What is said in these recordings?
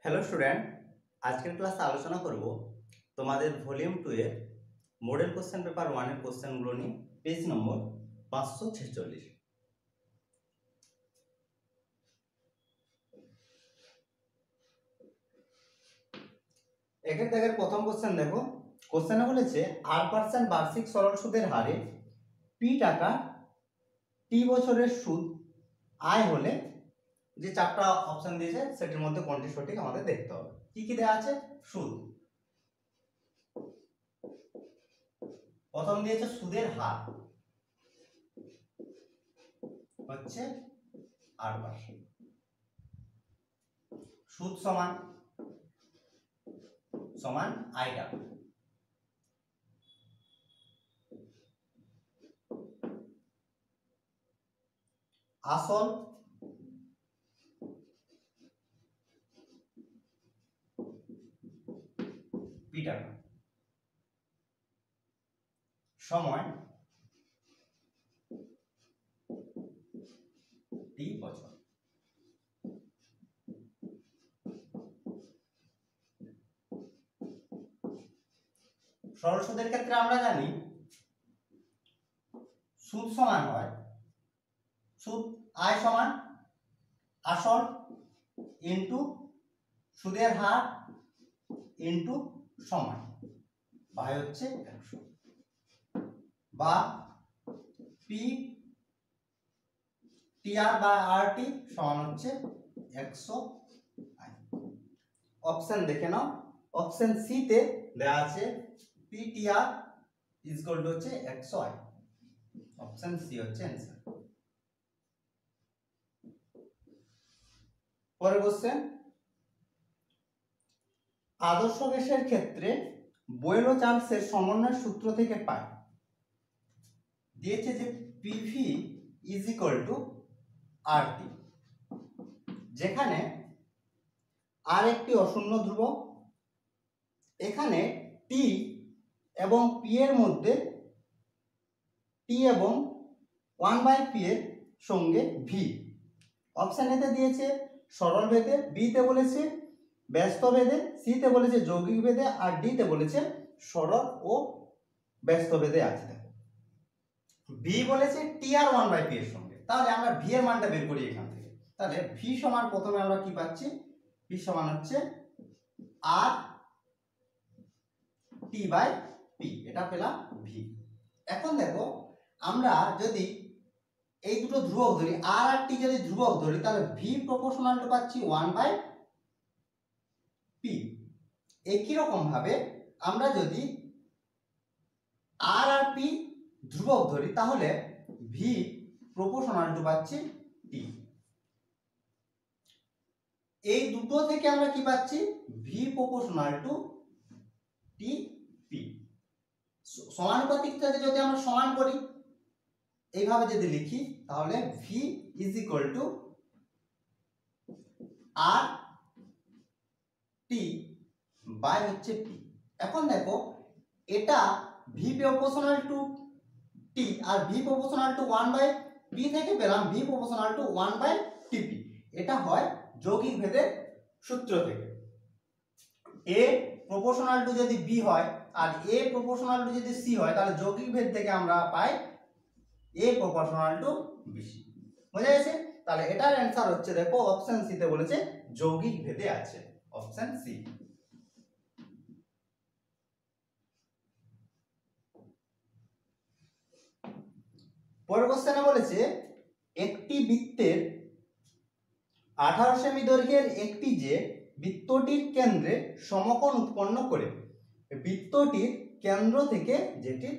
Hello student, আজকের ক্লাসে আলোচনা করব তোমাদের ভলিউম 2 এর মডেল কোশ্চেন পেপার 1 এর কোশ্চেনগুলো নিয়ে। পেজ নম্বর 546। একের দাগের প্রথম কোশ্চেন দেখো। কোশ্চেনে বলেছে r% বার্ষিক সরল সুদের হারে p টাকা t বছরের সুদ আয় হলে যে চারটা অপশন দিয়েছে সেটির মধ্যে কোনটি সঠিক আমাদের দেখতে হবে। কি কি দেওয়া আছে? সুদ, প্রথম দিয়েছে সুদের হার হচ্ছে 8%, সুদ সমান সমান আয় টাকা। আসল পি টাকা, সময় টি বছর। সরল সুদের ক্ষেত্রে আমরা জানি সুদ সমান হয় সুদ আয় সমান আসল ইনটু সুদের হার ইনটু সময় বাই হচ্ছে 100, বা পি টিআর বা আরটি সমান হচ্ছে 100 আই। অপশন দেখে নাও, অপশন সি তে দেওয়া আছে পিটিআর ইজ ইকুয়াল টু হচ্ছে 100 আই। অপশন সি হচ্ছে অ্যানসার। পরের কোশ্চেন, আদর্শ গ্যাসের ক্ষেত্রে বয়েল ও চার্লসের সমন্বয় সূত্র থেকে পাই। দিয়েছে যে PV is equal two RT, যেখানে আর একটি অশূন্য ধ্রুবক, এখানে টি এবং পি এর মধ্যে টি এবং 1/p এর সঙ্গে ভি। অপশন এতে দিয়েছে সরল ভেদে, বি তে বলেছে ব্যস্ত ভেদে, সি তে বলেছে যৌগিক ভেদে, আর ডি তে বলেছে সরল ও ব্যস্ত ভেদে আছে। দেখো ভি বলেছে টি আর 1/p এর সঙ্গে, তাহলে আমরা ভি এর মানটা বের করি এখান থেকে। তাহলে ভি সমান প্রথমে আমরা কি পাচ্ছি, ভি সমান হচ্ছে আর টি বাই পি, এটা পেলাম ভি। এখন দেখো আমরা যদি এই দুটো ধ্রুবক ধরি, আর আর টি যদি ধ্রুবক ধরি, তাহলে ভি প্রপোর্শনাল টু পাচ্ছি 1/p। একই রকম ভাবে আমরা যদি আর আর পি ধ্রুবক ধরি, তাহলে ভি প্রপোর্শনাল টু পাচ্ছি টি। এই দুটো থেকে আমরা কি পাচ্ছি, V proportional to T P. সমানুপাতিকটাকে যদি আমরা সমান করি, এইভাবে যদি লিখি, তাহলে V is equal to R T by হচ্ছে পি। এখন দেখো এটা ভি প্রপোর্শনাল টু টি আর ভি প্রপোর্শনাল টু 1/p থেকে পেলাম ভি প্রপোর্শনাল টু 1/tp। এটা হয় যৌগিক ভেদের সূত্র থেকে। এ প্রপোর্শনাল টু যদি বি হয় আর এ প্রপোর্শনাল টু যদি সি হয়, তাহলে যৌগিক ভেদ থেকে আমরা পাই এ প্রপোর্শনাল টু বিসি। বুঝা গেছে? তাহলে এটার অ্যান্সার হচ্ছে, দেখো অপশন সি তে বলেছে যৌগিক ভেদে আছে, অপশন সি। পরের কোশ্চেনে বলেছে একটি বৃত্তের 18 সেমি দৈর্ঘ্যের একটি যে বৃত্তটির কেন্দ্রে সমকোণ উৎপন্ন করে, বৃত্তটির কেন্দ্র থেকে যেটির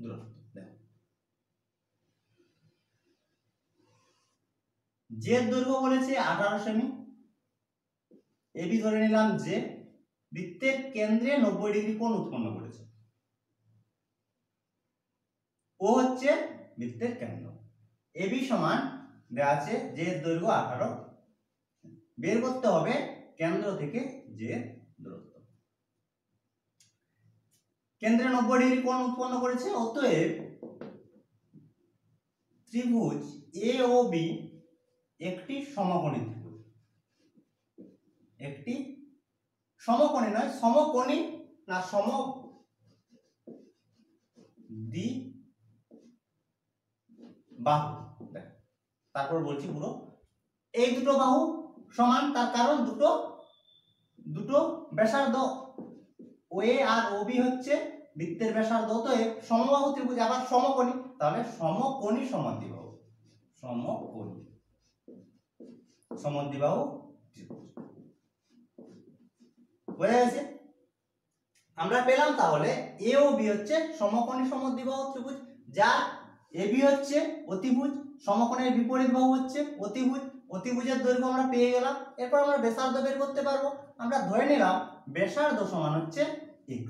দূরত্ব। যে দৈর্ঘ্য বলেছে 18 সেমি, এবি ধরে নিলাম যে বৃত্তের কেন্দ্রে 90 ডিগ্রি কোণ উৎপন্ন করেছে, ও হচ্ছে বৃত্তের কেন্দ্র। এবি সমান দেওয়া আছে যে দৈর্ঘ্য 18, বের করতে হবে কেন্দ্র থেকে যে দূরত্ব। কেন্দ্রে 90 ডিগ্রি কোণ উৎপন্ন করেছে, অতএব ত্রিভুজ এ ও বি একটি সমকোণী ত্রিভুজ, একটি সমকোণী নয়, সমকোণী না সমদ্বিবাহু। তারপর বলছি পুরো, এই দুটো বাহু সমান, তার কারণ দুটো ব্যাসার্ধ ওএ আর ওবি হচ্ছে বৃত্তের ব্যাসার্ধ, অতএব সমবাহু ত্রিভুজ আবার সমকোণী, তাহলে সমকোণী সমদ্বিবাহু, সমকোণী সমদ্বিবাহু ত্রিভুজ। বোঝা গেছে? আমরা পেলাম তাহলে এ ও বি হচ্ছে সমকোণী সমদ্বিবাহু ত্রিভুজ, যার এ বি হচ্ছে অতিভুজ, সমকোণের বিপরীত বাহু হচ্ছে অতিভুজ, অতিভুজের দৈর্ঘ্য আমরা পেয়ে গেলাম। এরপর আমরা ব্যাসার্ধ বের করতে পারবো। আমরা ধরে নিলাম ব্যাসার্ধ সমান হচ্ছে x।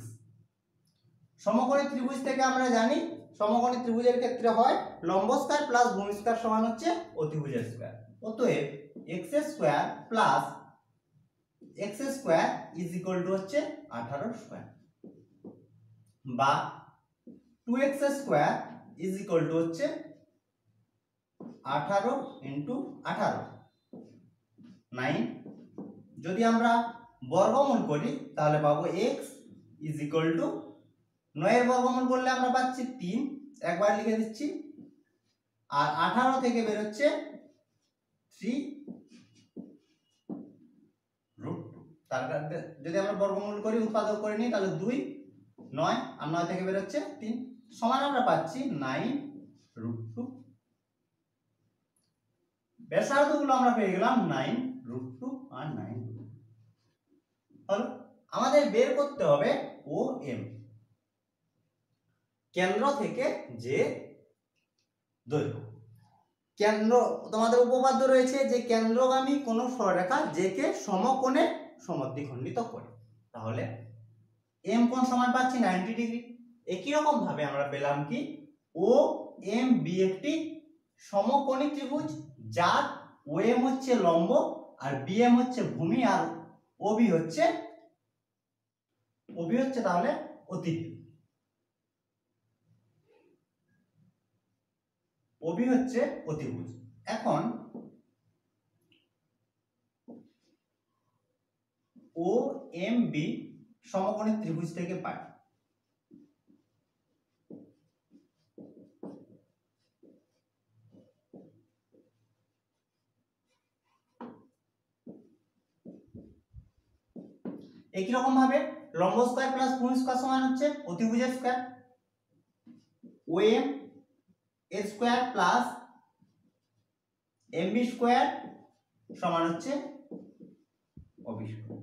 সমকোণী ত্রিভুজ থেকে আমরা জানি সমকোণী ত্রিভুজের ক্ষেত্রে হয় লম্ব স্কয়ার প্লাস ভূমি স্কয়ার সমান হচ্ছে অতিভুজের স্কয়ার, অতএব x square plus x square is equal to হচ্ছে 18 স্কয়ার, বা 2x square is equal to হচ্ছে 18 ইন্টু 18 9। যদি আমরা বর্গমূল করি তাহলে পাবো x ইজ ইকুয়াল টু 9 এর বর্গমূল করলে আমরা পাচ্ছি 3, একবার লিখে দিচ্ছি, আর 18 থেকে বের হচ্ছে 3√2। তার কারণে যদি আমরা বর্গমূল করি উৎপাদক করে নিই তাহলে 2 9 আর 9 থেকে বের হচ্ছে 3 সমান আমরা পাচ্ছি 9√2। ব্যাসার্ধগুলো আমরা পেয়ে গেলাম 9√2 আর 9√2। হলো, আমাদের বের করতে হবে ও এম, কেন্দ্র থেকে যে দৈর্ঘ্য। কেন্দ্র, তোমাদের উপপাদ্য রয়েছে যে কেন্দ্রগামী কোন সরলরেখা যেকে সমকোণে সমদ্বিখণ্ডিত করে, তাহলে এম কোণ সমান পাচ্ছি 90 ডিগ্রি। একই রকম ভাবে আমরা পেলাম কি ও এম বি একটি সমকোণী ত্রিভুজ, যার ও এম হচ্ছে লম্ব আর বি এম হচ্ছে ভূমি আর ওবি হচ্ছে তাহলে অতিভুজ। ওবি হচ্ছে অতিভুজ। এখন ও এম বি সমকোণী ত্রিভুজ থেকে পাই একই রকম ভাবে লম্ব স্কয়ার প্লাস ভূমি স্কয়ার সমান হচ্ছে অতিভুজের স্কয়ার, ও এম এর square plus M B square সমান হচ্ছে ওবি স্কয়ার।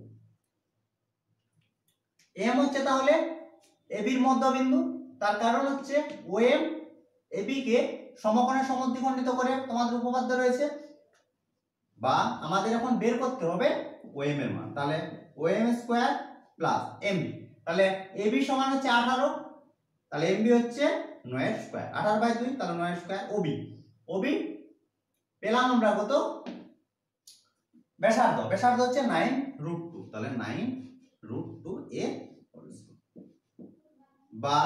এম হচ্ছে তাহলে এবির মধ্যবিন্দু, তার কারণ হচ্ছে ও এম এবি কে সমকোণে সমদ্বিখণ্ডিত করে, তোমাদের উপপাদ্য রয়েছে। বা আমাদের এখন বের করতে হবে ও এম এর মান, তাহলে O M square plus M B, তাহলে এবি সমান হচ্ছে 18, তাহলে এম বি হচ্ছে 9 এর স্কয়ার, 18/2 তাহলে 9 এর স্কয়ার। ওবি পেলাম আমরা কত, ব্যাসার্ধ হচ্ছে 9√2, তাহলে 9√2 এ বা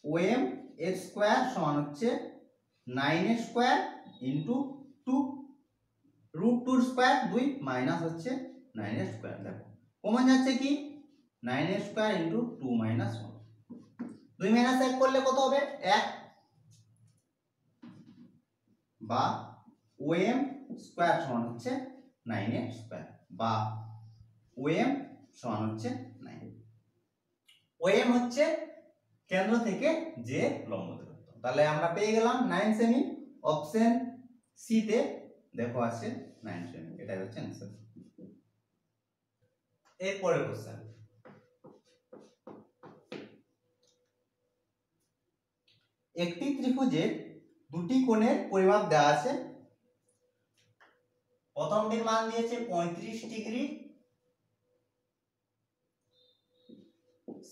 ও এম এর স্কয়ার সমান হচ্ছে 9 এর স্কয়ার ইনটু 2, √2 এর স্কয়ার 2 মাইনাস হচ্ছে 9 এর স্কয়ার। দেখো কমন যাচ্ছে কি 9 এর স্কয়ার ইনটু 2 মাইনাস 1, 2 মাইনাস 1 করলে কত হবে 1, বা ও এম স্কয়ার সমান হচ্ছে 9 এর স্কয়ার, বা ও এম সমান হচ্ছে 9। ও এম হচ্ছে কেন্দ্র থেকে যে লম্ব দূরত্ব, তাহলে আমরা পেয়ে গেলাম 9 সেমি। অপশন সি তে দেখো আছে 9 সেমি, এটাই হচ্ছে आंसर। এরপরের কোশ্চেন, একটি ত্রিভুজের দুটি কোণের পরিমাপ দেওয়া আছে। প্রথমটির মান দিয়েছে 35 ডিগ্রি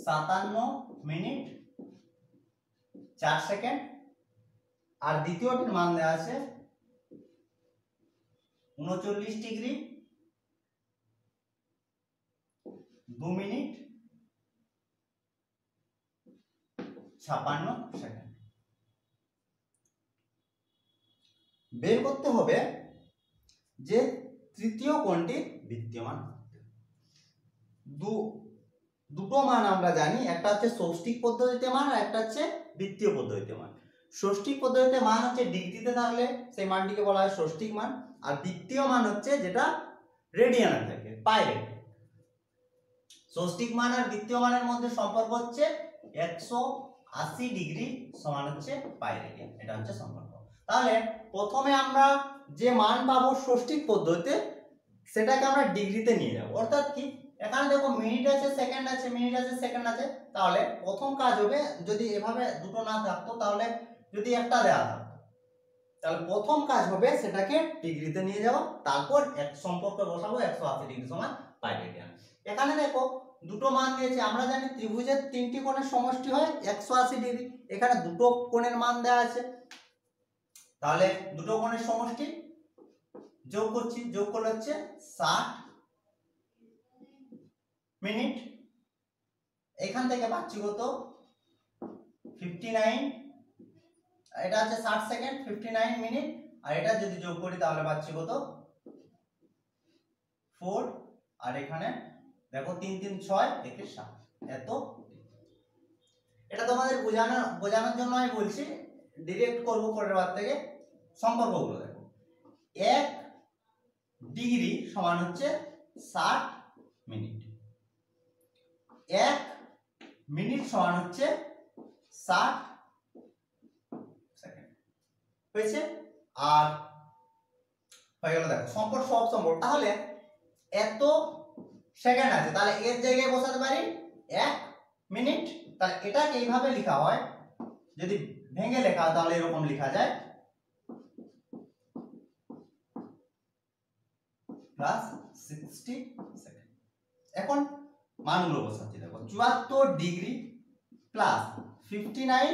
57 মিনিট 4 সেকেন্ড, আর দ্বিতীয়টির মান দেওয়া আছে 39 ডিগ্রি 2 মিনিট 56 সেকেন্ড। বের করতে হবে যে তৃতীয় কোণটি বিদ্যমান। দুটো মান আমরা জানি, একটা হচ্ছে ষষ্ঠিক পদ্ধতিতে মান আর একটা হচ্ছে বৃত্তীয় পদ্ধতিতে মান। ষষ্ঠিক পদ্ধতিতে মান হচ্ছে ডিগ্রিতে থাকলে সেই মানটিকে বলা হয় ষষ্ঠিক মান, আর বৃত্তীয় মান হচ্ছে যেটা রেডিয়ানে থাকে, পাই রেডিয়ান। ষষ্ঠিক মান আর বৃত্তীয় মানের মধ্যে সম্পর্ক হচ্ছে 180 ডিগ্রি সমান হচ্ছে পাই রেডিয়ান, এটা হচ্ছে সম্পর্ক। তাহলে প্রথমে আমরা যে মান পাবো ষষ্ঠিক পদ্ধতিতে সেটাকে আমরা ডিগ্রিতে নিয়ে যাব। অর্থাৎ কি, এখানে দেখো মিনিট আছে, সেকেন্ড আছে, মিনিট আছে, সেকেন্ড আছে। তাহলে প্রথম কাজ হবে, যদি এভাবে দুটো না থাকতো, তাহলে যদি একটা দেওয়া থাকতো, তাহলে প্রথম কাজ হবে সেটাকে ডিগ্রিতে নিয়ে যাওয়া, তারপর এক সম্পর্ক বসাবো 180 ডিগ্রি সমান পাই রেডিয়ান। এখানে দেখো দুটো মান দিয়েছে, আমরা জানি ত্রিভুজের তিনটি কোণের সমষ্টি হয় 180 ডিগ্রি। এখানে দুটো কোণের মান দেওয়া আছে, তাহলে দুটো কোণের সমষ্টি যোগ করছি, যোগ করলে হচ্ছে 60 মিনিট। এখান থেকে পাচ্ছি কত, 59, এটা হচ্ছে 60 সেকেন্ড, 59 মিনিট। আর এটা যদি যোগ করি তাহলে পাচ্ছি কত, 4। আর এখানে দেখো 3 3 6 একে 7, এত। এটা তোমাদের বোঝানোর জন্য আমি বলছি, ডিরেক্ট করব পরের বার থেকে। সম্পর্কগুলো দেখো, 1 ডিগ্রি সমান হচ্ছে 60 মিনিট, 1 মিনিট সমান হচ্ছে 60 সেকেন্ড হয়েছে। আর হয়ে গেল, দেখো সম্পর্ক, সব সম্পর্ক। তাহলে এত সেকেন্ড আছে, তাহলে এর জায়গায় বসাতে পারি 1 মিনিট। তাহলে এটাকে এইভাবে লেখা হয়, যদি ভেঙে লেখা হয় তাহলে এরকম লেখা যায়, প্লাস 60 সেকেন্ড। এখন মানগুলো বসাচ্ছি, দেখো 74 ডিগ্রি প্লাস 59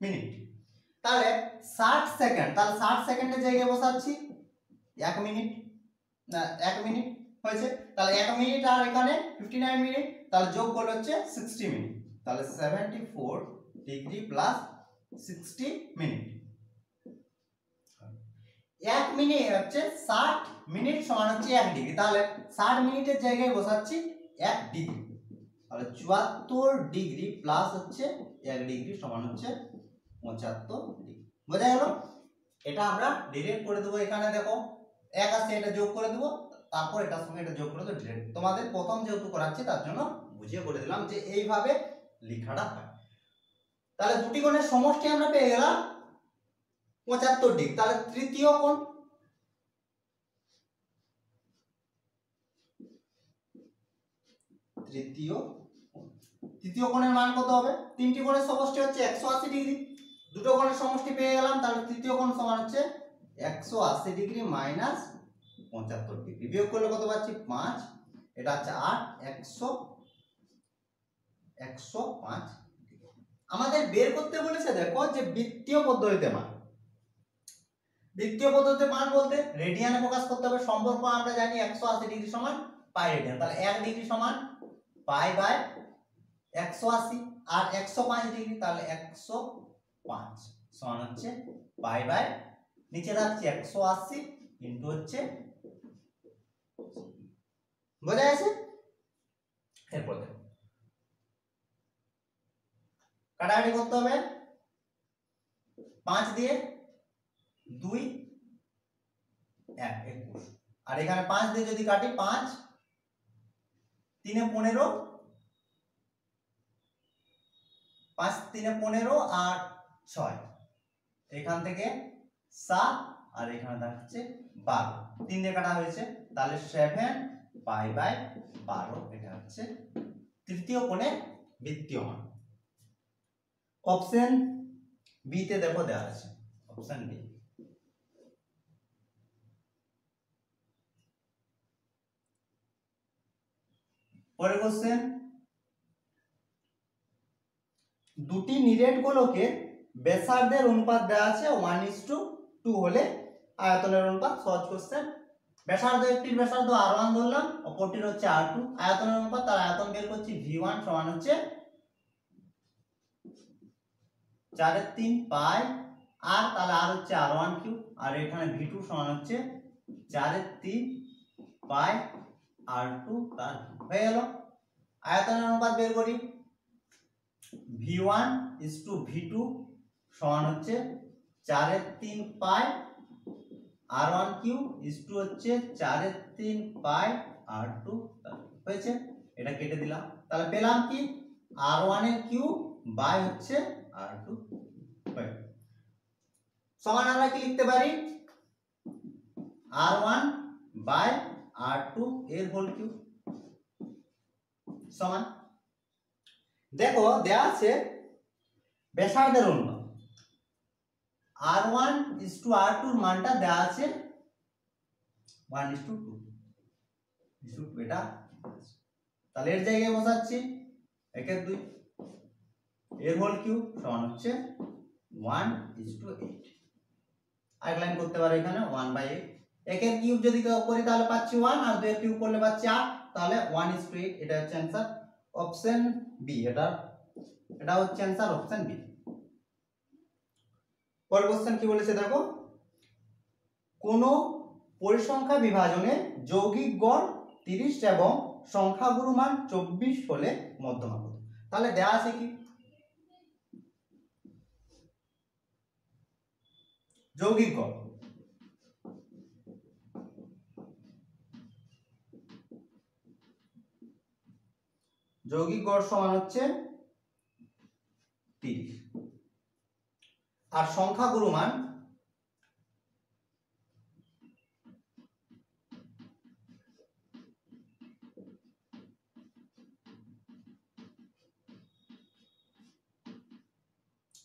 মিনিট। তাহলে 60 সেকেন্ড, তাহলে 60 সেকেন্ডের জায়গায় বসাচ্ছি 1 মিনিট, না 1 মিনিট হয়েছে। তাহলে 1 মিনিট আর এখানে 59 মিনিট, তাহলে যোগ করলে হচ্ছে 60 মিনিট। তাহলে 74 ডিগ্রি প্লাস 60 মিনিট। 1 মিনিট হচ্ছে 60 মিনিট সমান হচ্ছে 1 ডিগ্রি। তাহলে 60 মিনিটের জায়গায় বসাচ্ছি 1 ডিগ্রি। তাহলে 74 ডিগ্রি প্লাস হচ্ছে 1 ডিগ্রি সমান হচ্ছে 75 ডিগ্রি। বোঝা গেল? এটা আমরা ডিরেক্ট করে দেবো। এখানে দেখো 1 আছে, এটা যোগ করে দেবো, তারপর এটার সঙ্গে এটা যোগ করে দেবো ডিরেক্ট। তোমাদের প্রথম যেহেতু করাচ্ছি তার জন্য বুঝিয়ে করে দিলাম যে এইভাবে লেখাটা হয়। তাহলে দুটি কোণের সমষ্টি আমরা পেয়ে গেলাম 75 ডিগ্রি। তাহলে তৃতীয় কোণ, তৃতীয় কোণের মান কত হবে? তিনটি কোণের সমষ্টি হচ্ছে 180 ডিগ্রি, দুটো কোণের সমষ্টি পেয়ে গেলাম। তাহলে তৃতীয় কোণ সমান হচ্ছে 180 ডিগ্রি মাইনাস 75 ডিগ্রি। বিয়োগ করলে কত পাচ্ছি? 5। এটা হচ্ছে 8, 105। আমাদের বের করতে বলেছে দেখো যে বৃত্তীয় পদ্ধতিতে মান। বৃত্তীয় পদ্ধতিতে মান বলতে রেডিয়ানে প্রকাশ করতে হবে। সম্পর্ক আমরা জানি 180 ডিগ্রি সমান পাই রেডিয়ান। তাহলে 1 ডিগ্রি সমান পাই বাই 180, আর 105 ডিগ্রি, তাহলে 105 সমান হচ্ছে পাই বাই, নিচে থাকছে 180 ইনটু হচ্ছে, বোঝা গেছে? এরপর দেখো কাটাকাটি করতে হবে। 5 দিয়ে 2 1 21, আর এখানে 5 দিয়ে যদি কাটি 5 3 15, 5 3 15 আর 6, এখান থেকে 7, আর এখানে থাকছে 12, 3 দিয়ে কাটা হয়েছে। তাহলে 7 পাই বাই 12, এটা হচ্ছে তৃতীয় কোণের বৃত্তীয় মান। অপশন বি তে দেখো দেওয়া আছে, অপশন বি। পরের কোশ্চেন, দুটি নিরেট গোলকে ব্যাসার্ধের অনুপাত দেওয়া আছে 1:2 হলে আয়তনের অনুপাত। সহজ কোশ্চেন। ব্যাসার্ধ, একটির ব্যাসার্ধ r1 ধরলাম, অপরটির হচ্ছে r2। আয়তনের অনুপাত, তার আয়তন বের করছি v1 সমান হচ্ছে 4/3 পাই আর, তাহলে আর হচ্ছে r1 কিউব, আর এখানে v2 সমান হচ্ছে 4/3 পাই R2 তার হয়ে গেল। আয়তনের অনুপাত বের করি, V1 = V2 সমান হচ্ছে 4/3 পাই R1 কিউব হচ্ছে 4/3 পাই R2 হয়েছে। এটা কেটে দিলাম, তাহলে পেলাম কি R1 এর কিউব বাই হচ্ছে R2 সমান আমরা কি লিখতে পারি R1 বাই R2 এর হোল কিউব সমান। দেখো দেয়া আছে ব্যাসার্ধের অনুপাত R1 = R2 এর মানটা দেয়া আছে 1:2 এটা, তাহলে এর জায়গায় বসাচ্ছি 1/2 এর হোল কিউব সমান হচ্ছে 1:8। আরেক লাইন করতে পারো এখানে 1/8, 1 এর কিউব যদি করি তাহলে পাচ্ছি 1 আর 2 এর কিউব করলে পাচ্ছি 8, তাহলে 1:8 এটা হচ্ছে आंसर অপশন বি। এটা হচ্ছে आंसर অপশন বি। পরের কোশ্চেন কি বলেছে দেখো, কোন পরিসংখ্যা বিভাজনে যৌগিক গড় 30 এবং সংখ্যাগুরু মান 24 হলে মধ্যমা কত। তাহলে দেয়া আছে কি যৌগিক গড়, যৌগিক গড় সমান হচ্ছে 30 আর সংখ্যাগুরু মান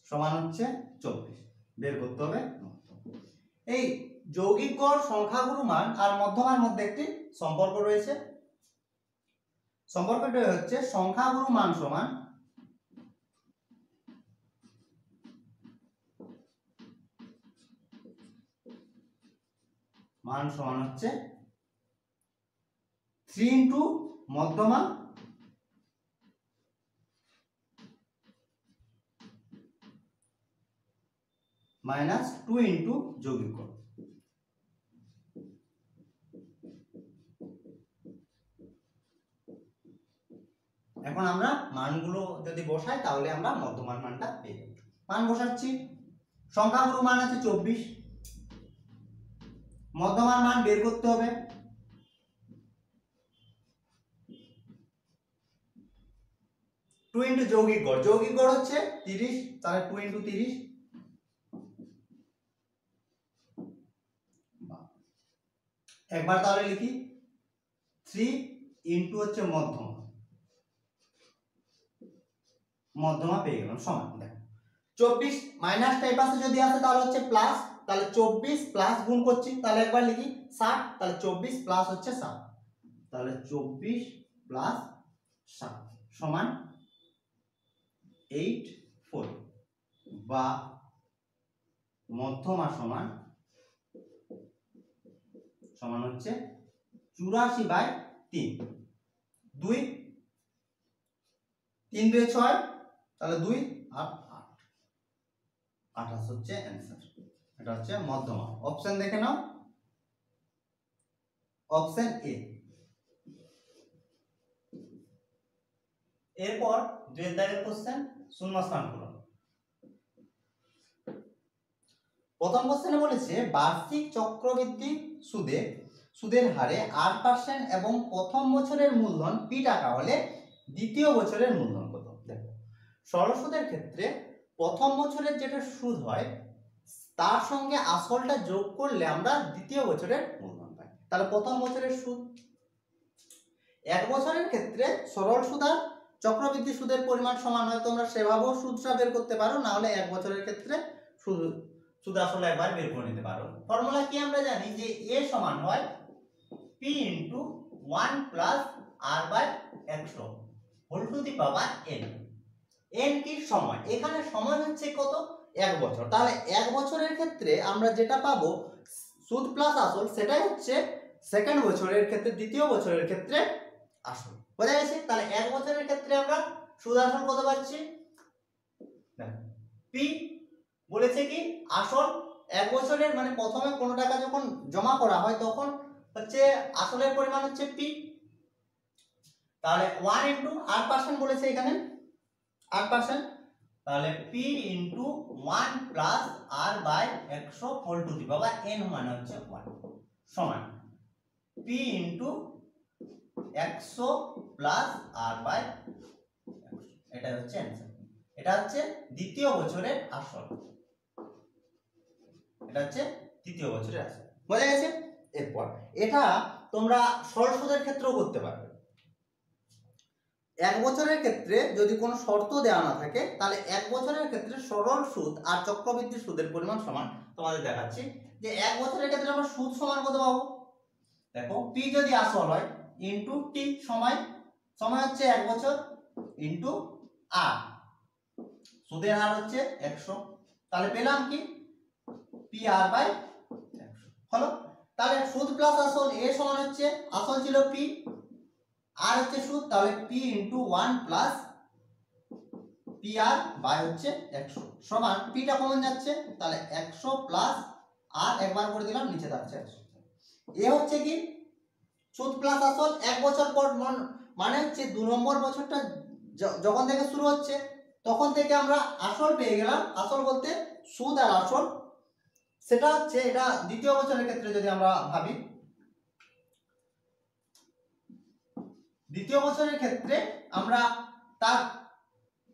সমান হচ্ছে 24 বের করতে হবে। এই যৌগিক গড়, সংখ্যাগুরু মান আর মধ্যমার মধ্যে একটি সম্পর্ক রয়েছে। সম্পর্কটি হচ্ছে সংখ্যাগুরু মান সমান হচ্ছে 3 × মধ্যমা -2 × যৌগিক গড়। এখন আমরা মানগুলো যদি বসাই তাহলে আমরা মধ্যমার মানটা পেয়ে যাব। মান বসাচ্ছি, সংখ্যাগুরু মান আছে 24, মধ্যমার মান বের করতে হবে, টু ইন্টু যৌগিক গড়, যৌগিক গড় হচ্ছে 30, তাহলে 2 × 30 একবার তাহলে লিখি 3 ইন্টু হচ্ছে মধ্যমা পেয়ে গেলাম সমান। দেখো 24 মাইনাসটা এই পাশে যদি আসে তাহলে হচ্ছে প্লাস, তাহলে 24 প্লাস গুণ করছি, তাহলে একবার লিখি 60, তাহলে 24 প্লাস হচ্ছে 7, তাহলে 24 প্লাস 7 সমান 84 বা মধ্যমা সমান হচ্ছে 84/3, 2 3 2 6, তাহলে 2 আর 8, 28 হচ্ছে आंसर। এটা হচ্ছে মধ্যমা। অপশন দেখে নাও, অপশন এ। এরপর 2 এর দাগের কোশ্চেন শূন্যস্থান পূরণ। প্রথম কোশ্চেনে বলেছে বার্ষিক চক্রবৃদ্ধি সুদের হারে 8% এবং প্রথম বছরের মূলধন p টাকা হলে দ্বিতীয় বছরের মূলধন কত। দেখো সরল সুদের ক্ষেত্রে প্রথম বছরের যেটা সুদ হয় তার সঙ্গে আসলটা যোগ করলে আমরা দ্বিতীয় বছরের মূলধন পাই। তাহলে প্রথম বছরের সুদ, এক বছরের ক্ষেত্রে সরল সুদ আর চক্রবৃদ্ধি সুদের পরিমাণ সমান হয়, তোমরা সেভাবেও সুদটা বের করতে পারো, না হলে এক বছরের ক্ষেত্রে সুদ আসলে একবার বের করে নিতে পারো। ফর্মুলা কি আমরা জানি যে a সমান হয় p × 1 + r/100 whole to the power n। n কি সময়, এখানে সময় হচ্ছে কত, এক বছর, তাহলে এক বছরের ক্ষেত্রে আমরা যেটা পাবো সুদ প্লাস আসল সেটাই হচ্ছে সেকেন্ড বছরের ক্ষেত্রে, দ্বিতীয় বছরের ক্ষেত্রে আসল। বোঝা গেছে? তাহলে এক বছরের ক্ষেত্রে আমরা সুদ আসল কত পাচ্ছি, p বলেছে কি আসল এক বছরের মানে প্রথমে কোনো টাকা যখন জমা করা হয় তখন হচ্ছে আসলের পরিমাণ হচ্ছে p, তাহলে 1 ইন্টু r% বলেছে এখানে r%, তাহলে p into 1 plus r by 100 whole to the power n মানে হচ্ছে 1 সমান p into 100 plus r by 100। এটা হচ্ছে অ্যান্সার। এটা হচ্ছে দ্বিতীয় বছরের আসল, এটা হচ্ছে তৃতীয় বছরের আসল। বোঝা গেছে? এরপর এটা তোমরা সরল সুদের ক্ষেত্রেও করতে পারবে। এক বছরের ক্ষেত্রে যদি কোনো শর্ত দেওয়া না থাকে তাহলে এক বছরের ক্ষেত্রে সরল সুদ আর চক্রবৃদ্ধি সুদের পরিমাণ সমান। তোমাদের দেখাচ্ছি যে এক বছরের ক্ষেত্রে আমরা সুদ সমান কত পাবো। দেখো পি যদি আসল হয় ইন্টু টি সময়, সময় হচ্ছে এক বছর ইন্টু আর, সুদের হার হচ্ছে 100, তাহলে পেলাম কি পি আর বাই 100 হলো। তাহলে সুদ প্লাস আসল এ সমান হচ্ছে আসল ছিল পি আর হচ্ছে সুদ, তাহলে P into 1 plus P R by হচ্ছে 100 সমান পিটা কমন যাচ্ছে, তাহলে 100 প্লাস আর একবার করে দিলাম নিচে থাকছে 100। এ হচ্ছে কি সুদ প্লাস আসল এক বছর পর, মানে হচ্ছে 2 নম্বর বছরটা যখন থেকে শুরু হচ্ছে তখন থেকে আমরা আসল পেয়ে গেলাম। আসল বলতে সুদ আর আসল, সেটা হচ্ছে এটা দ্বিতীয় বছরের ক্ষেত্রে যদি আমরা ভাবি, দ্বিতীয় বছরের ক্ষেত্রে আমরা তার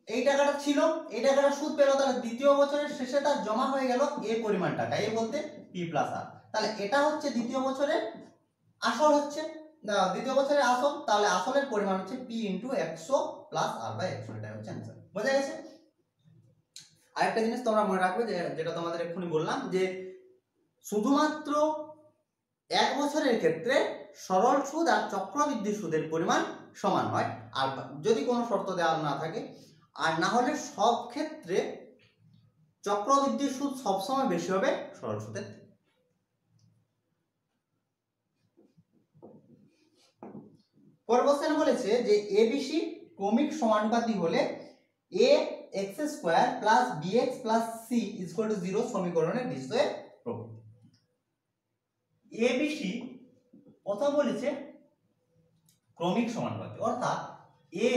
এই টাকাটা ছিল, এই টাকাটা সুদ পেল, তাহলে দ্বিতীয় বছরের শেষে তার জমা হয়ে গেল এই পরিমাণ টাকা, এই বলতে পি প্লাস আর। তাহলে এটা হচ্ছে দ্বিতীয় বছরের আসল, হচ্ছে দ্বিতীয় বছরের আসল, তাহলে আসলের পরিমাণ হচ্ছে P into 100 plus R by 100। এটা হচ্ছে অ্যান্সার। বোঝা গেছে? আরেকটা জিনিস তোমরা মনে রাখবে যেটা তোমাদের এক্ষুনি বললাম, যে শুধুমাত্র এক বছরের ক্ষেত্রে সরল সুদ আর চক্রবৃদ্ধি সুদের পরিমাণ সমান হয়, আর যদি কোনো শর্ত দেওয়া না থাকে, আর না হলে সব ক্ষেত্রে চক্রবৃদ্ধি সুদ সবসময় বেশি হবে সরল সুদের। পরের কোশ্চেন বলেছে যে এবিসি ক্রমিক সমানুপাতি হলে A X square plus BX plus C equal to 0 সমীকরণের বিজয়ের প্রকৃতি। এবিসি কথা বলেছে ক্রমিক সমানুপাতি, অর্থাৎ এ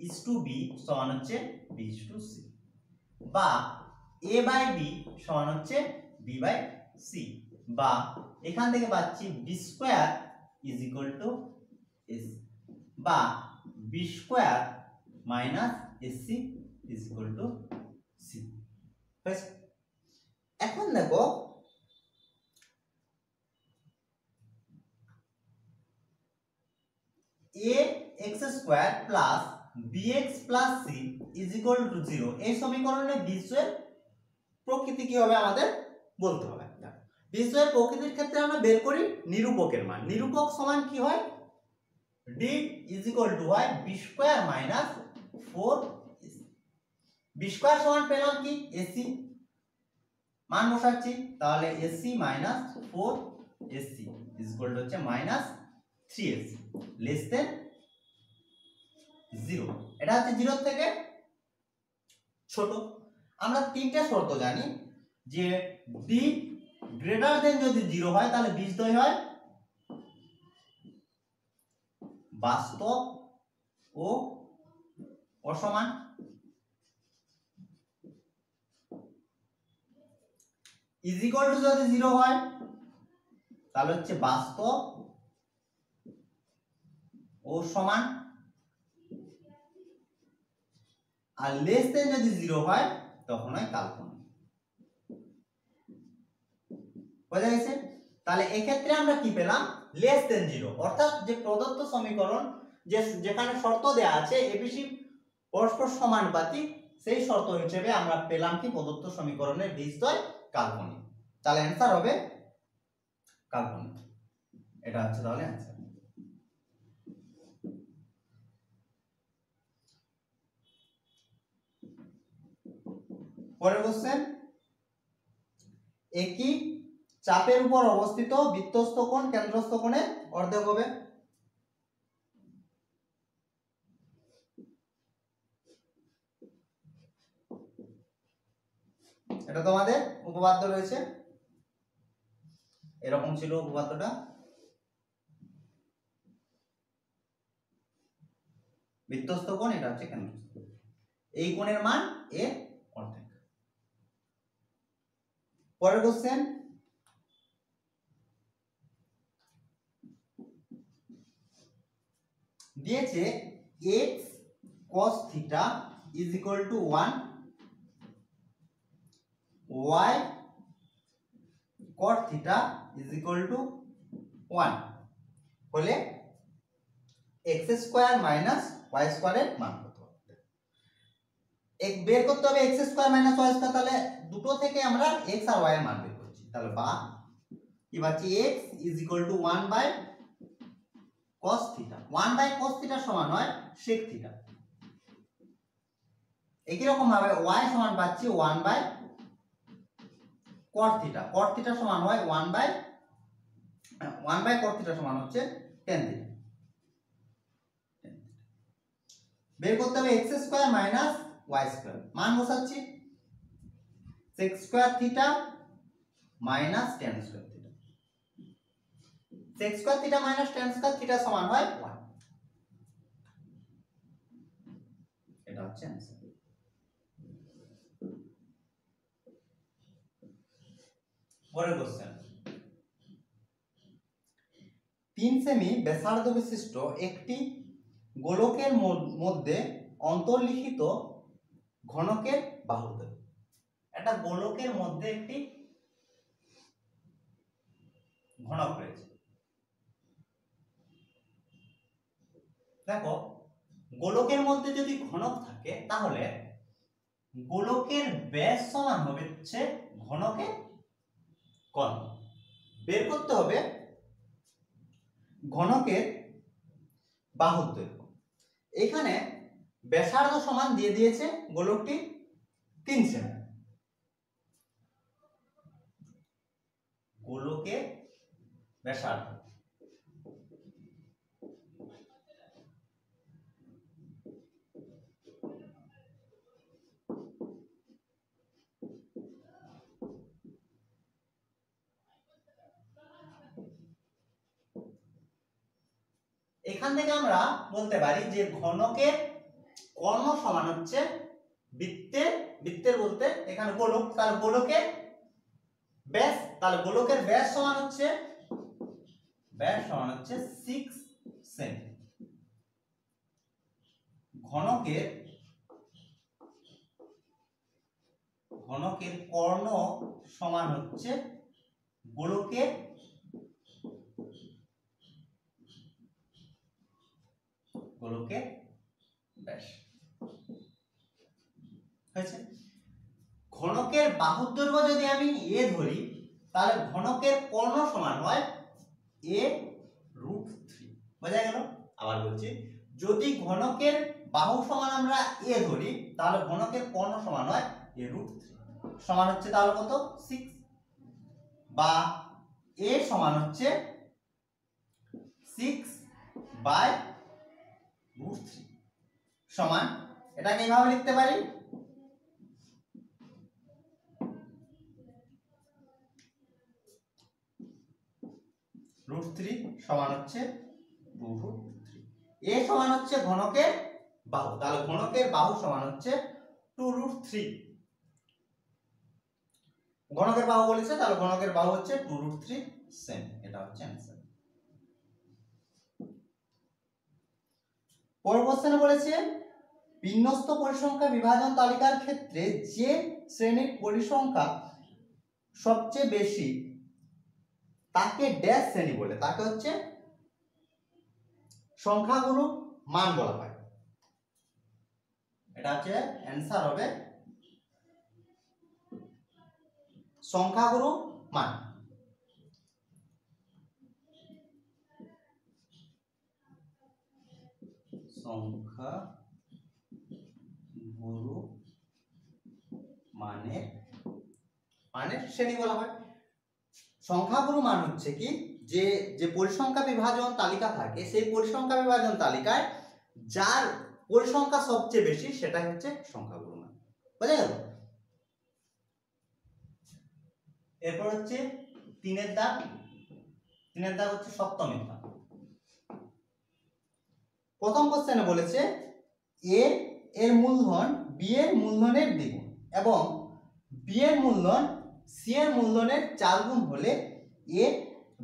ইজ টু বি সমান হচ্ছে বি ইজ টু সি, বা এ বাই বি সমান হচ্ছে বি বাই সি, বা এখান থেকে পাচ্ছি B square is equal to AC, বা B square minus AC is equal to C. এখন দেখো A X square plus bx plus C is equal to 0, এই সমীকরণের বিজয়ের প্রকৃতি কি হবে আমাদের বলতে হবে। বিজয়ের প্রকৃতির ক্ষেত্রে আমরা বের করি নিরূপকের মান। নিরূপক সমান কি হয়, d ইজ ইকুয়াল টু হয় B square minus 4 B square সমান পেলাম কি এসি, মান বসাচ্ছি, তাহলে AC minus 4 AC is equal to হচ্ছে মাইনাস 3 এসি লেস দেন 0। এটা হচ্ছে 0 থেকে ছোট। আমরা তিনটে শর্ত জানি, যে বি গ্রেটার দেন যদি 0 হয় তাহলে বীজদ্বয় হয় বাস্তব ও অসমান, ইজ ইকুয়াল টু যদি 0 হয় তাহলে হচ্ছে বাস্তব ও সমান, আর লেস দেন যদি 0 হয় তখন হয় কাল্পনিক। বোঝা গেছে? তাহলে এক্ষেত্রে আমরা কি পেলাম, লেস দেন 0, অর্থাৎ যে প্রদত্ত সমীকরণ যেখানে শর্ত দেয়া আছে এবিসি পরস্পর সমানুপাতিক, সেই শর্ত হিসেবে আমরা পেলাম কি প্রদত্ত সমীকরণের বীজদ্বয় কাল্পনিক। তাহলে অ্যান্সার হবে কাল্পনিক। এটা হচ্ছে তাহলে অ্যান্সার। পরের কোশ্চেন, একই চাপের উপর অবস্থিত বৃত্তস্থ কোণ কেন্দ্রস্থ কোণে অর্ধেক হবে। এটা তোমাদের উপপাদ্য রয়েছে, এরকম ছিল উপপাদ্যটা। বৃত্তস্থ কোণ, এটা হচ্ছে কেন্দ্রস্থ। এই কোণের মান এর অর্ধেক। পরের কোশ্চেন, দিয়েছে x cos theta is equal to 1, y cot theta is equal to 1 হলে x স্কয়ার মাইনাস y স্কয়ারের মান কত হবে? বের করতে হবে x square minus y square, তাহলে দুটো থেকে আমরা x আর y এর মান বের করছি, তাহলে বা কি পাচ্ছি x is equal to 1 by cos theta. 1 by cos theta সমান হয় sec থিটা। একই রকম ভাবে y সমান পাচ্ছি 1 by cot theta. cot theta সমান হয় 1 বাই cot থিটা সমান হচ্ছে tan থিটা। বের করতে হবে x square minus y square, মান বসাচ্ছি sec square theta minus tan square theta. sec square theta minus tan square theta সমান হয় 1। এটা হচ্ছে आंसर। পরের কোশ্চেন, 3 সেমি ব্যাসার্ধ বিশিষ্ট একটি গোলকের মধ্যে অন্তর্লিখিত ঘনকের বাহু দেব। একটা গোলকের মধ্যে একটি ঘনক রয়েছে। দেখো, গোলকের মধ্যে যদি ঘনক থাকে তাহলে গোলকের ব্যাস সমান হবে হচ্ছে ঘনকের কোণ। বের করতে হবে ঘনকের বাহুর দৈর্ঘ্য। এখানে ব্যাসার্ধ সমান দিয়ে দিয়েছে গোলকটি 3 সেমি। গোলকের ব্যাসার্ধ এখান থেকে আমরা বলতে পারি যে ঘনকের কর্ণ সমান হচ্ছে বৃত্তের বলতে এখানে গোলক, তাহলে গোলকের ব্যাস, তাহলে গোলকের ব্যাস সমান হচ্ছে 6 সেমি। ঘনকের কর্ণ সমান হচ্ছে গোলকের ব্যাস হয়েছে। ঘনকের বাহুর দৈর্ঘ্য যদি আমি a ধরি তাহলে ঘনকের কর্ণ সমান হয় a√3। বোঝা গেল? আবার বলছি, যদি ঘনকের বাহু সমান আমরা a ধরি তাহলে ঘনকের কর্ণ সমান হয় a√3, সমান হচ্ছে তাহলে কত 6, বা a সমান হচ্ছে 6/√3 সমান, এটাকে এইভাবে লিখতে পারি √3 সমান হচ্ছে 2√3। a সমান হচ্ছে ঘনকের বাহু, তাহলে ঘনকের বাহু সমান হচ্ছে 2√3। ঘনকের বাহু বলেছে, তাহলে ঘনকের বাহু হচ্ছে 2√3 সেমি। এটা হচ্ছে आंसर। পরের কোশ্চেনে বলেছে বিন্যস্ত পরিসংখ্যা বিভাজন তালিকার ক্ষেত্রে যে শ্রেণীর পরিসংখ্যা সবচেয়ে বেশি তাকে ড্যাশ শ্রেণী বলে, তাকে হচ্ছে সংখ্যাগুরু মান বলা হয়। এটা হচ্ছে आंसर হবে সংখ্যাগুরু মান। সংখ্যাগুরু মানের শ্রেণী বলা হয়। সংখ্যাগুরু মান হচ্ছে কি, যে পরিসংখ্যা বিভাজন তালিকা থাকে সেই পরিসংখ্যা বিভাজন তালিকায় যার পরিসংখ্যা সবচেয়ে বেশি সেটা হচ্ছে সংখ্যাগুরু মান। বুঝা গেল? এরপর হচ্ছে 3 দাগ হচ্ছে সপ্তমের দাগ। প্রথম কোশ্চেনে বলেছে এ এর মূলধন বি এর মূলধনের দ্বিগুণ এবং বি এর মূলধন সি এর মূলধনের 4 গুণ হলে এ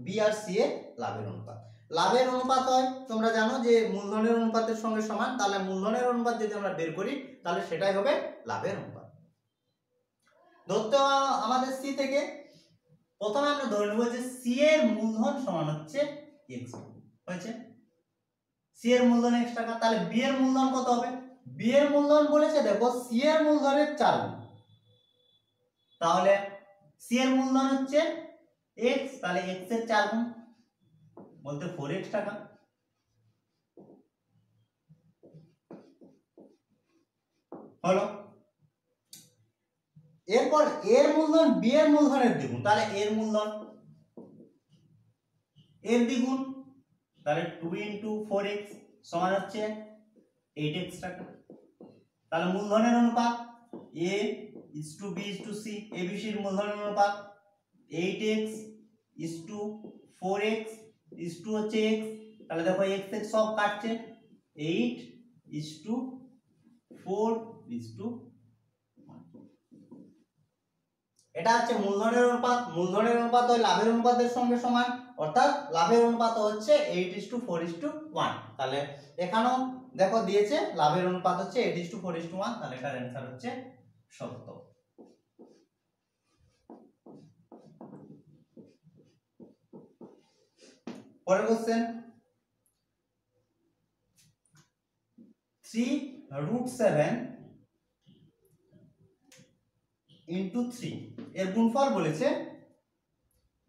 বি আর সি এর লাভের অনুপাত। লাভের অনুপাত হয় তোমরা জানো যে মূলধনের অনুপাতের সঙ্গে সমান, তাহলে মূলধনের অনুপাত যদি আমরা বের করি তাহলে সেটাই হবে লাভের অনুপাত। ধরতে আমাদের সি থেকে প্রথমে আমরা ধরে নেব যে সি এর মূলধন সমান হচ্ছে x হয়েছে, সি এর মূলধন x টাকা, তাহলে বি এর মূলধন কত হবে? বি এর মূলধন বলেছে দেখো সি এর মূলধনের 4 গুণ, তাহলে সি এর মূলধন হচ্ছে x, তাহলে x এর 4 গুণ বলতে 4x টাকা। হলো, এরপর এর মূলধন বি এর মূলধনের দ্বিগুণ, তাহলে এর মূলধন এর দ্বিগুণ, তাহলে 2 × 4x সমান হচ্ছে 8x টাকা। তাহলে মূলধনের অনুপাত a is to b is to c, abc এর মূলধনের অনুপাত 8x is to 4x is to হচ্ছে x, তাহলে দেখো x এর সব কাটছে, 8 is to 4 is to 1। এটা হচ্ছে মূলধনের অনুপাত। মূলধনের অনুপাত হয় লাভের অনুপাতের সঙ্গে সমান, অর্থাৎ লাভের অনুপাত হচ্ছে 8:4:1। তাহলে এখানেও দেখো দিয়েছে লাভের অনুপাত হচ্ছে 8:4:1, তাহলে এটার অ্যানসার হচ্ছে সত্য। পরের কোশ্চেন 3√7 into 3 এর গুণফল বলেছে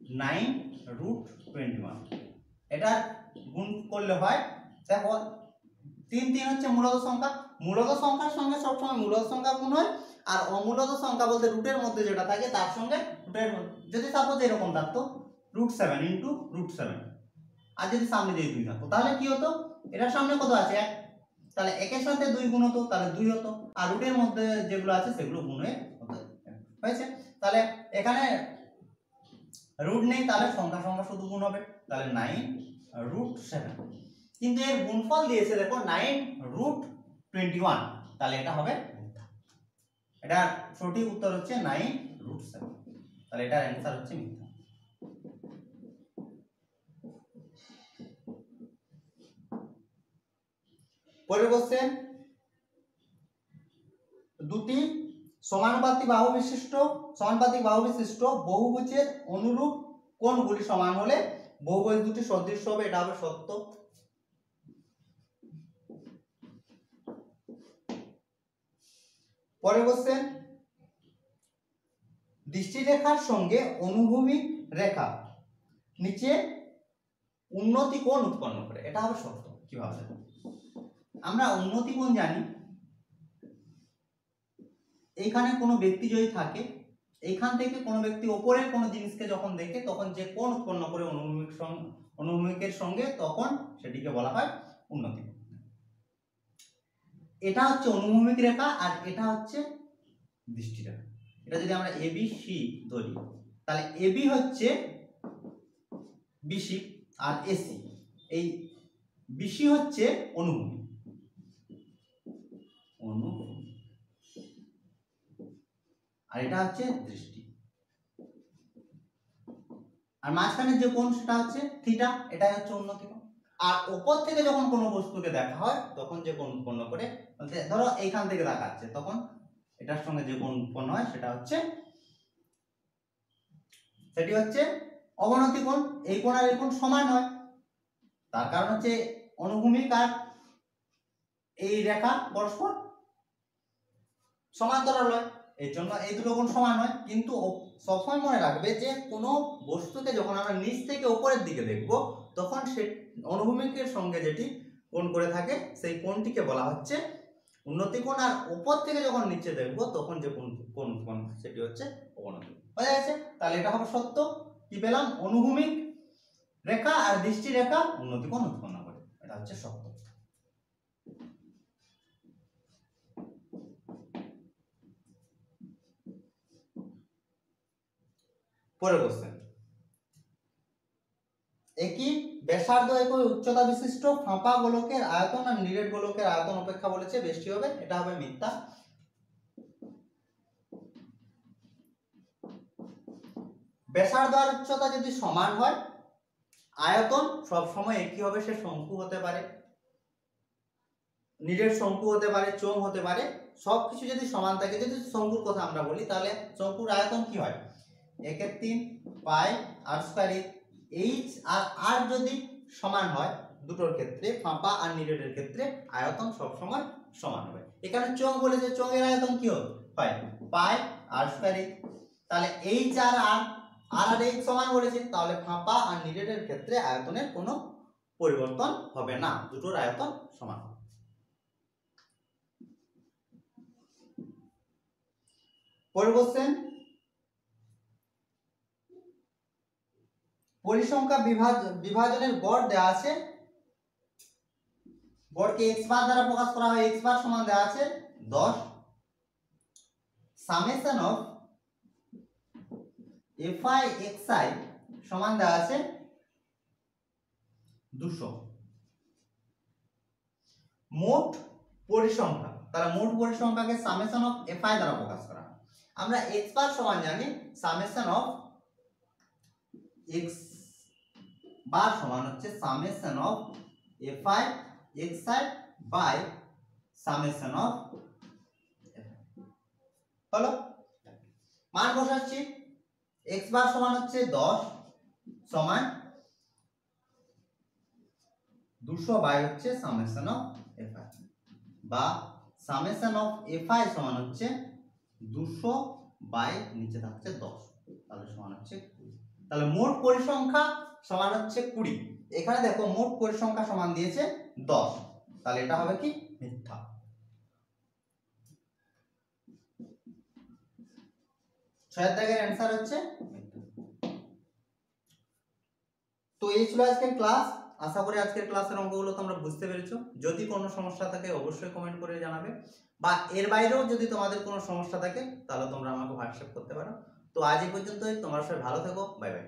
9√21। এটা গুণ করলে হয়, দেখো 3 3 হচ্ছে মূলত সংখ্যা, মূলত সংখ্যার সঙ্গে সবসময় মূলত সংখ্যা গুণ হয়, আর অমূলত সংখ্যা বলতে রুটের মধ্যে যেটা থাকে তার সঙ্গে রুটের, যদি সাপোজ এরকম থাকতো √7 into √7, আর যদি সামনে দিয়ে 2 থাকতো তাহলে কি হতো, এটার সামনে কত আছে 1, তাহলে 1 এর সাথে 2 গুণ হতো, তাহলে 2 হতো, আর রুটের মধ্যে যেগুলো আছে সেগুলো গুণ হয়ে হতো হয়েছে। তাহলে এখানে রুট নেই, তাহলে সংখ্যা সংখ্যা শুধু গুণ হবে, তাহলে 9√7, কিন্তু এর গুণফল দিয়েছে দেখো 9√21, তাহলে এটা হবে মিথ্যা। এটা সঠিক উত্তর হচ্ছে 9√7, তাহলে এটার অ্যানসার হচ্ছে মিথ্যা। পরের কোশ্চেন, দুটি সমানুপাতিক বাহু বিশিষ্ট বহুভুজের অনুরূপ কোণগুলি সমান হলে বহুভুজ দুটি সদৃশ্য হবে, এটা হবে সত্য। পরের কোশ্চেন, দৃষ্টিরেখার সঙ্গে অনুভূমিক রেখা নিচে উন্নতি কোণ উৎপন্ন করে, এটা হবে সত্য। কিভাবে? আমরা উন্নতি কোণ জানি, এইখানে কোনো ব্যক্তি যদি থাকে, এইখান থেকে কোনো ব্যক্তি উপরের কোনো জিনিসকে যখন দেখে তখন যে কোণ উৎপন্ন করে অনুভূমিকের সঙ্গে, তখন সেটিকে বলা হয় উন্নতি কোণ। এটা হচ্ছে অনুভূমিক রেখা আর এটা হচ্ছে দৃষ্টি রেখা। এটা যদি আমরা ABC ধরি, তাহলে AB হচ্ছে BC আর AC, এই BC হচ্ছে অনুভূমিক, আর এটা হচ্ছে দৃষ্টি, আর মাঝখানের যে কোণ সেটা হচ্ছে থিটা, এটাই হচ্ছে উন্নতি কোণ। আর উপর থেকে যখন কোনো বস্তুকে দেখা হয় তখন যে কোণ উৎপন্ন করে, ধরো এইখান থেকে দেখাচ্ছে, তখন এটার সঙ্গে যে কোণ উৎপন্ন হয় সেটি হচ্ছে অবনতি কোণ। এই কোণ আর এই কোণ সমান হয়, তার কারণ হচ্ছে অনুভূমিক আর এই রেখা পরস্পর সমান্তরাল হয়, এর জন্য এই দুটো কোণ সমান হয়। কিন্তু সবসময় মনে রাখবে যে কোনো বস্তুকে যখন আমরা নিচ থেকে উপরের দিকে দেখব তখন সে অনুভূমিকের সঙ্গে যেটি কোণ করে থাকে সেই কোণটিকে বলা হচ্ছে উন্নতি কোণ, আর উপর থেকে যখন নিচে দেখব তখন যে কোণ উৎপন্ন হয় সেটি হচ্ছে অবনতি। হয়ে গেছে? তাহলে এটা হবে সত্য। কি পেলাম? অনুভূমিক রেখা আর দৃষ্টি রেখা উন্নতি কোণ উৎপন্ন করে, এটা হচ্ছে সত্য। পরের কোশ্চেন, একই ব্যাসার্ধ একই উচ্চতা বিশিষ্ট ফাঁপা গোলকের আয়তন আর নিরেট গোলকের আয়তন অপেক্ষা বলেছে বেশি হবে, এটা হবে মিথ্যা। ব্যাসার্ধ আর উচ্চতা যদি সমান হয়, আয়তন সব সময় একই হবে। সে শঙ্কু হতে পারে, নিরেট শঙ্কু হতে পারে, চোঙ হতে পারে, সবকিছু যদি সমান থাকে। যদি শঙ্কুর কথা আমরা বলি তাহলে শঙ্কুর আয়তন কি হয়? 1/3 পাই আর স্কয়ার এইচ আর আর যদি সমান হয় দুটোর ক্ষেত্রে, ফাঁপা আর নিরেটের ক্ষেত্রে আয়তন সবসময় সমান হবে। এখানে চোঙ বলেছে, চোঙের আয়তন কি হয়? পাই আর স্কয়ার এইচ। তাহলে এইচ আর আর আর এইচ সমান বলেছে, তাহলে ফাঁপা আর নিরেটের ক্ষেত্রে আয়তনের কোনো পরিবর্তন হবে না, দুটোর আয়তন সমান হবে। পরের কোশ্চেন, পরিসংখ্যা বিভাজনের গড় দেওয়া আছে, গড়কে x বার দ্বারা প্রকাশ করা হয়, x বার সমান দেওয়া আছে 10, সামেশন অফ fi xi সমান দেওয়া আছে 200। মোট পরিসংখ্যা, তাহলে মোট পরিসংখ্যাকে সামেশন অফ fi দ্বারা প্রকাশ করা হয়। আমরা x বার সমান জানি সামেশন অফ x বার সমান হচ্ছে summation of fi xi by summation of হলো। মান বসাচ্ছি, x বার সমান হচ্ছে 10 সমান 200 বাই হচ্ছে সামেশন অফ fi, বা সামেশন অফ fi সমান হচ্ছে 200 বাই নিচে থাকছে 10, তাহলে সমান হচ্ছে 20। তাহলে মোট পরিসংখ্যা সমান হচ্ছে 20। এখানে দেখো মোট পরিসংখ্যা সমান দিয়েছে 10, তাহলে এটা হবে কি? মিথ্যা। ছয়ের দাগের অ্যান্সার হচ্ছে মিথ্যা। তো এই ছিল আজকের ক্লাস। আশা করি আজকের ক্লাসের অঙ্কগুলো তোমরা বুঝতে পেরেছো। যদি কোনো সমস্যা থাকে অবশ্যই কমেন্ট করে জানাবে, বা এর বাইরেও যদি তোমাদের কোনো সমস্যা থাকে তাহলে তোমরা আমাকে হোয়াটসঅ্যাপ করতে পারো। তো আজ এই পর্যন্তই, তোমরা সবাই ভালো থেকো, বাই বাই।